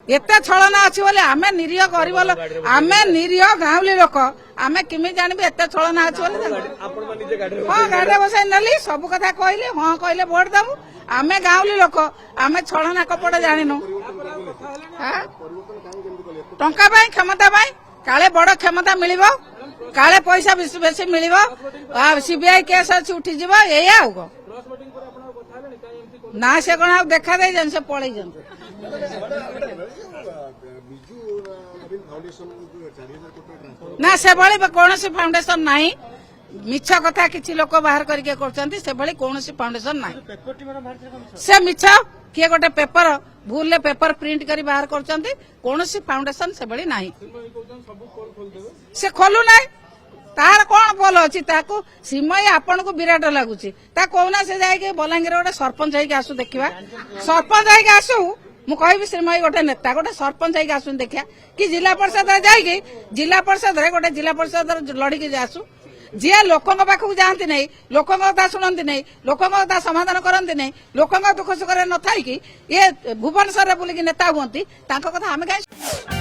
एत छलना अच्छी बोले आम निरीह गरीब आम निरीह गाँवली लोक आम किमी जानवी एत छलना अच्छी हाँ गाड़ी बसाई नेली सब कथा कहली हाँ कहले भोट देवु आम गाँवली लोक आम छलना कपट जानू टंका क्षमता काले बड़ क्षमता मिल काले पैसा बेसी मिल सीबीआई केस अच्छी उठीज या ना से कौन देखा दे से पलि ना से कौन फाउंडेशन ना मिछ कथा किसी लोक बाहर करके कौन फाउंडेशन ना से मिछ किए गोटे पेपर भूल पेपर प्रिंट कर बाहर कर कौन फाउंडेशन से ना से खोलु ना तार कौन बोल अच्छी सिमई आपण को विराट लगुच कहना से जाए बलांगीर गोटे सरपंच होगी आसु देखा सरपंच होगी आसु मुझे श्रीमयी गोटे नेता गोटे सरपंच होगी आसु देखा कि जिला परिषद जाइए जिला परिषद गोटे जिला परिषद लड़की आसु जी लोक पाखक जाती नहीं लोक कथा शुणती नहीं लोक कथा समाधान करती नहीं लोक दुख सुख न थी ये भुवनेश्वर बुलिकी नेता हमें कथा आम कहीं